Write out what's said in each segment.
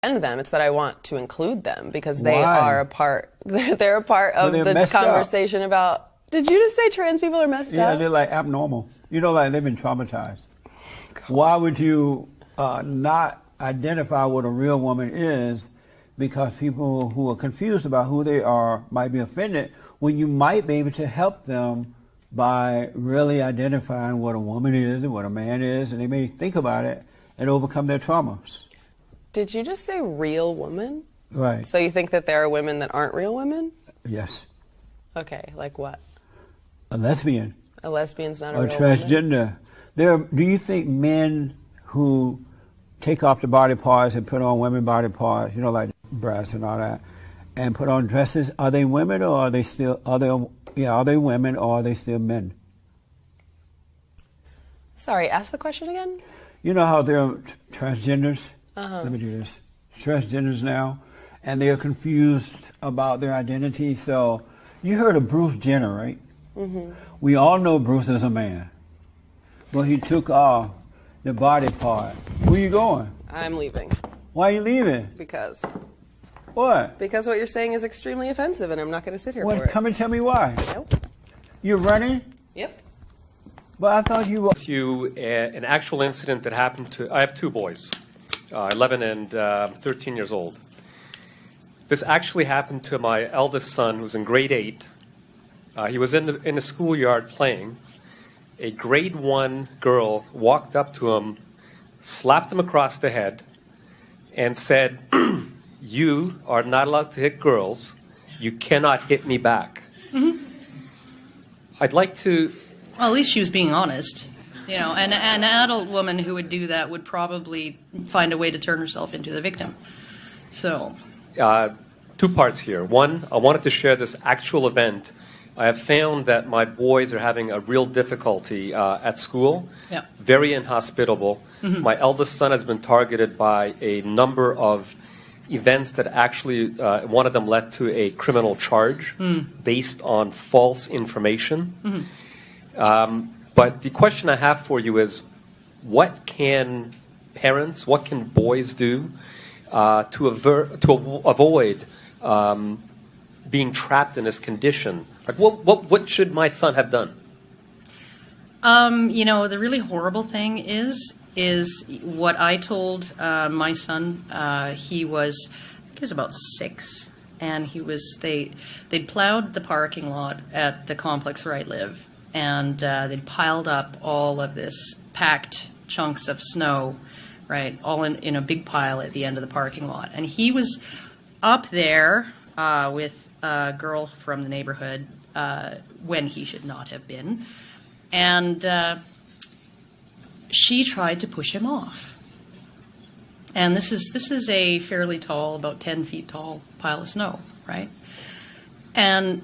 defend them. It's that I want to include them because they are a part. They're a part of the conversation about. Did you just say trans people are messed up? Yeah, they're like abnormal. You know, like they've been traumatized. Why would you not identify what a real woman is? Because people who are confused about who they are might be offended when you might be able to help them by really identifying what a woman is and what a man is, and they may think about it and overcome their traumas. Did you just say real woman? Right. So you think that there are women that aren't real women? Yes. Okay, like what? A lesbian. A lesbian's not a real woman? Or transgender. Do you think men who take off the body parts and put on women body parts, you know, like breasts and all that, and put on dresses, are they women or are they still, are they women or are they still men? Sorry, ask the question again? You know how there are transgenders? Let me do this. Transgenders now, and they're confused about their identity. So you heard of Bruce Jenner, right? Mm-hmm. We all know Bruce is a man. Well, he took off the body part. Where you going? I'm leaving. Why are you leaving? Because. What? Because what you're saying is extremely offensive, and I'm not going to sit here for it. Come and tell me why. Nope. You're running? Yep. But I thought you were... An actual incident that happened to... I have two boys, 11 and 13 years old. This actually happened to my eldest son, who's in grade 8. He was in the schoolyard playing. A grade 1 girl walked up to him, slapped him across the head, and said, "You are not allowed to hit girls. You cannot hit me back." Mm-hmm. I'd like to... Well, at least she was being honest. You know, and an adult woman who would do that would probably find a way to turn herself into the victim. So... two parts here. One, I wanted to share this actual event. I have found that my boys are having a real difficulty at school, very inhospitable. Mm-hmm. My eldest son has been targeted by a number of events that actually, one of them led to a criminal charge based on false information. Mm-hmm. But the question I have for you is, what can parents, what can boys do to avoid being trapped in this condition? Like, what should my son have done? You know, the really horrible thing is what I told my son. He was about 6, and they'd plowed the parking lot at the complex where I live, and they'd piled up all of this packed chunks of snow, right, all in a big pile at the end of the parking lot. And he was up there with a girl from the neighborhood when he should not have been. And she tried to push him off. And this is a fairly tall, about 10 feet tall pile of snow, right? And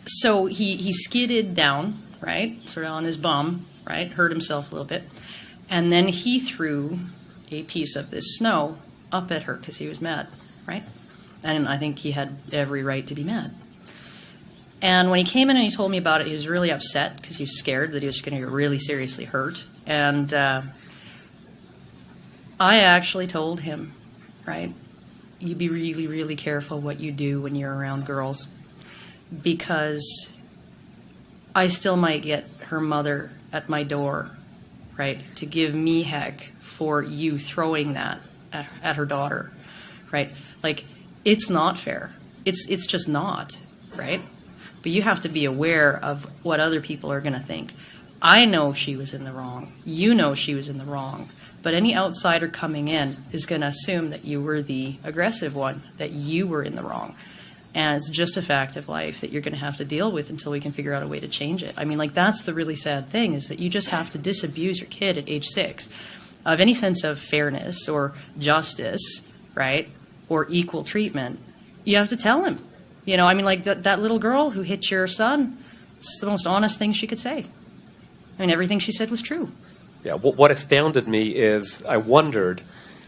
so he skidded down, right, sort of on his bum, right, hurt himself a little bit. And then he threw a piece of this snow up at her because he was mad, right? And I think he had every right to be mad. And when he came in and he told me about it, he was really upset because he was scared that he was going to get really seriously hurt. And I actually told him, right, you be really, really careful what you do when you're around girls, because I still might get her mother at my door, right, to give me heck for you throwing that at her daughter, right? Like, it's not fair. It's just not, right? But you have to be aware of what other people are going to think. I know she was in the wrong. You know she was in the wrong. But any outsider coming in is going to assume that you were the aggressive one, that you were in the wrong. And it's just a fact of life that you're going to have to deal with until we can figure out a way to change it. I mean, like, that's the really sad thing, is that you just have to disabuse your kid at age 6 of any sense of fairness or justice, right, or equal treatment. You have to tell him. You know, I mean, like, that little girl who hit your son, it's the most honest thing she could say. I mean, everything she said was true. Yeah, what astounded me is I wondered,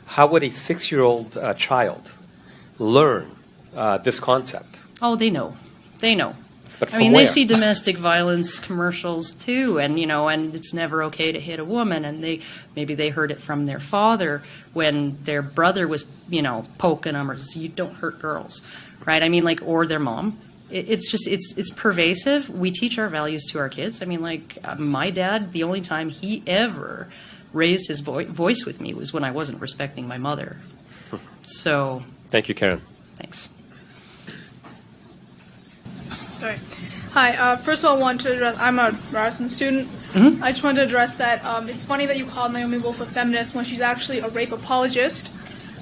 how would a 6-year-old child learn this concept? Oh, they know. They know. But I mean, they see domestic violence commercials too, and and it's never okay to hit a woman, and maybe they heard it from their father when their brother was, poking them, or you don't hurt girls, right? I mean, or their mom. It's pervasive. We teach our values to our kids. I mean, my dad, the only time he ever raised his voice with me was when I wasn't respecting my mother. So. Thank you, Karen. Thanks. Sorry. Hi. First of all, I want to address. I'm a Ryerson student. Mm-hmm. I just wanted to address that it's funny that you called Naomi Wolf a feminist when she's actually a rape apologist,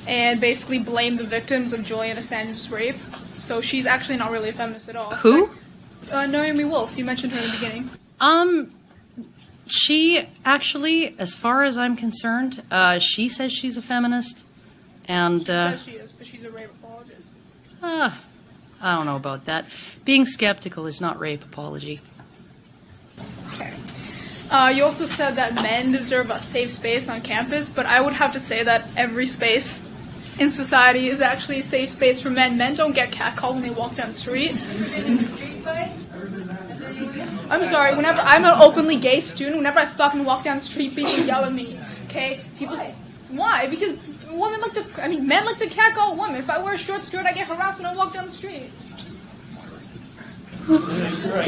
and basically blamed the victims of Julian Assange's rape. So she's actually not really a feminist at all. Who? Naomi Wolf. You mentioned her in the beginning. She actually, as far as I'm concerned, she says she's a feminist, and she says she is, but she's a rape apologist. I don't know about that. Being skeptical is not rape apology. Okay. You also said that men deserve a safe space on campus, but I would have to say that every space in society is actually a safe space for men. Men don't get catcalled when they walk down the street. I'm sorry, whenever I'm an openly gay student, whenever I fucking walk down the street, people yell at me, okay? Why? Because men like to catcall women. If I wear a short skirt, I get harassed when I walk down the street.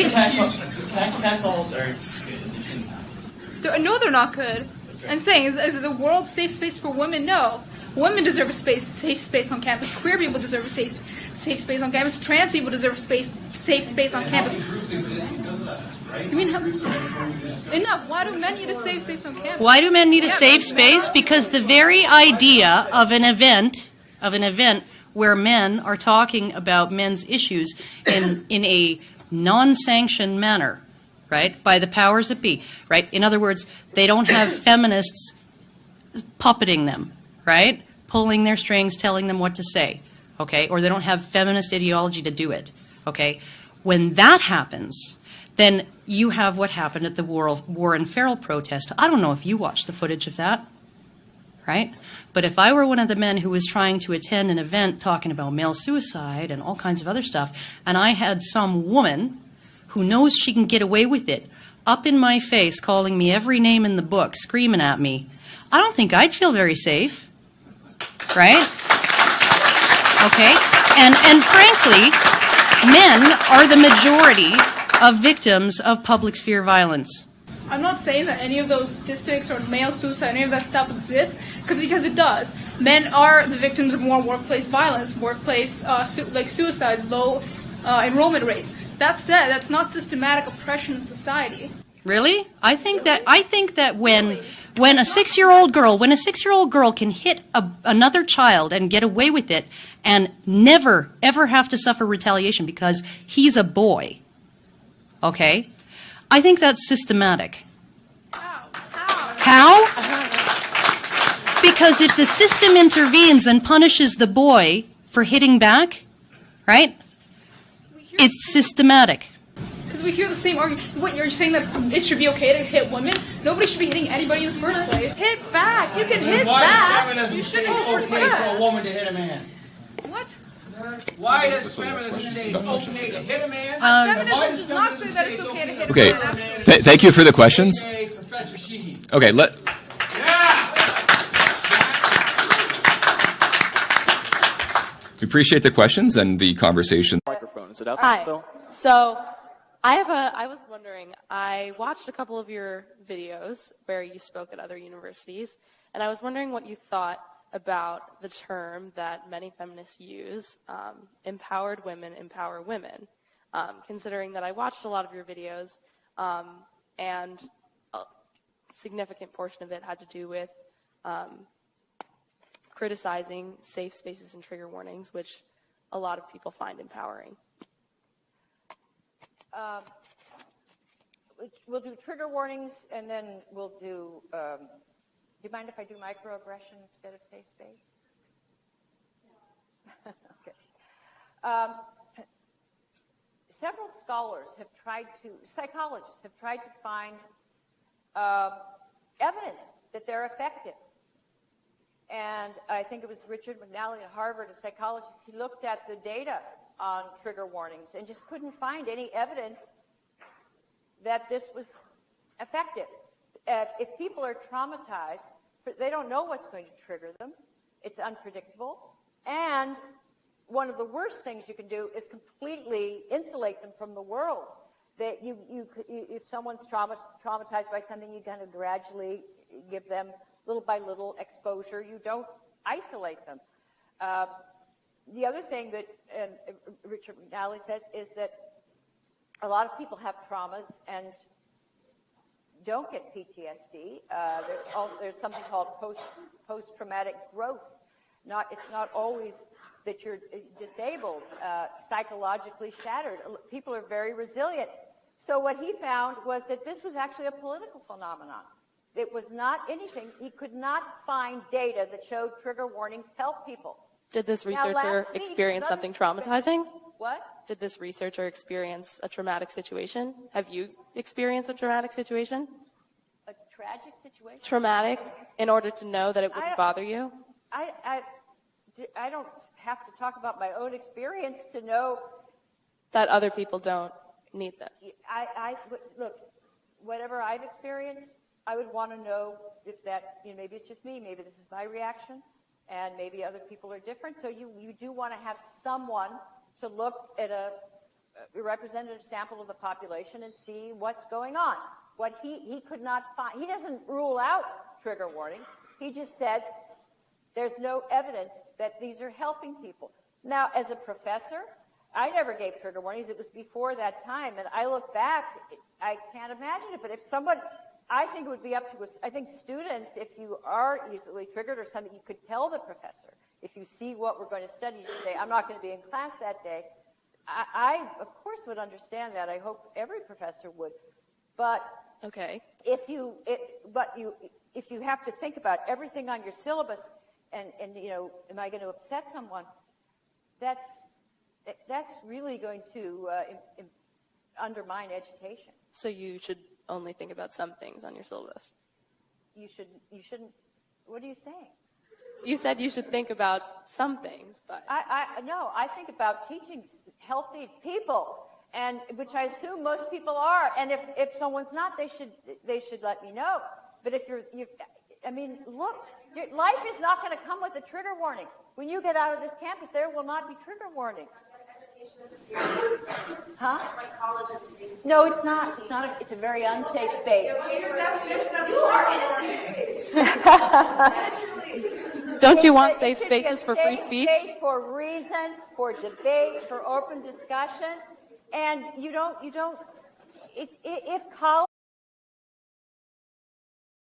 Catcalls are good. No, they're not good. I'm saying, is the world safe space for women? No. Women deserve a safe space on campus. Queer people deserve a safe space on campus. Trans people deserve a safe space on campus. You mean enough? Why do men need a safe space on campus? Why do men need a safe space? Because the very idea of an event where men are talking about men's issues in a non-sanctioned manner, right, by the powers that be, right? In other words, they don't have feminists puppeting them, right, pulling their strings, telling them what to say, okay, or they don't have feminist ideology to do it, okay? When that happens, then you have what happened at the Warren Farrell protest. I don't know if you watched the footage of that, right? But if I were one of the men who was trying to attend an event talking about male suicide and all kinds of other stuff, and I had some woman who knows she can get away with it up in my face calling me every name in the book, screaming at me, I don't think I'd feel very safe, right? Okay? And frankly, men are the majority of victims of public sphere violence. I'm not saying that any of those statistics or male suicide, any of that stuff exists, because it does. Men are the victims of more workplace violence, workplace suicides, low enrollment rates. That said, that's not systematic oppression in society. Really? I think that when a 6-year-old girl can hit another child and get away with it and never ever have to suffer retaliation because he's a boy, okay? I think that's systematic. How? Because if the system intervenes and punishes the boy for hitting back, right? It's systematic. Because we hear the same argument. What, you're saying that it should be okay to hit women? Nobody should be hitting anybody in the first place. Hit back. You can hit back. You should it's okay for a woman to hit a man? What? Why does feminism say it's okay to hit a man? Feminism does not say that it's okay to hit a man. Okay. Thank you for the questions. Professor Sheehy. Okay, we appreciate the questions and the conversation. Microphone. Is it up? Hi. Still? So I was wondering, I watched a couple of your videos where you spoke at other universities, and I was wondering what you thought about the term that many feminists use, empowered women empower women, considering that I watched a lot of your videos, and a significant portion of it had to do with criticizing safe spaces and trigger warnings, which a lot of people find empowering. We'll do trigger warnings, and then we'll do, do you mind if I do microaggression instead of safe space? Okay. Several scholars have tried to, psychologists have tried to find evidence that they're effective. And I think it was Richard McNally at Harvard, a psychologist, he looked at the data on trigger warnings and just couldn't find any evidence that this was effective. If people are traumatized, they don't know what's going to trigger them. It's unpredictable. And one of the worst things you can do is completely insulate them from the world. That if someone's traumatized by something, you kind of gradually give them little by little exposure. You don't isolate them. The other thing that Richard McNally said is that a lot of people have traumas and don't get PTSD. There's something called post-traumatic growth. It's not always that you're disabled, psychologically shattered. People are very resilient. So what he found was that this was actually a political phenomenon. It was not anything. He could not find data that showed trigger warnings help people. Did this researcher experience something traumatizing? What? Did this researcher experience a traumatic situation? Have you experienced a traumatic situation? A tragic situation? Traumatic, in order to know that it wouldn't bother you? I don't have to talk about my own experience to know that other people don't need this. Look, whatever I've experienced, I would want to know if that, maybe it's just me, maybe this is my reaction, and maybe other people are different. So you do want to have someone to look at a representative sample of the population and see what's going on. What he could not find, he doesn't rule out trigger warnings. He just said there's no evidence that these are helping people. Now, as a professor, I never gave trigger warnings. It was before that time, and I look back, I can't imagine it. But if someone, I think it would be up to us. I think students, if you are easily triggered or something, you could tell the professor. If you see what we're going to study, you say, I'm not going to be in class that day. I of course, would understand that. I hope every professor would. But okay, if you have to think about everything on your syllabus, and am I going to upset someone? That's really going to undermine education. So you should only think about some things on your syllabus. You shouldn't. What are you saying? You said you should think about some things, but I think about teaching healthy people, and which I assume most people are. And if someone's not, they should let me know. But if look, life is not going to come with a trigger warning. When you get out of this campus, there will not be trigger warnings. Huh? No, it's not. It's not. It's a very unsafe space. You are in a safe space. Don't you want safe spaces for free speech? Space for reason, for debate, for open discussion, and you don't. If college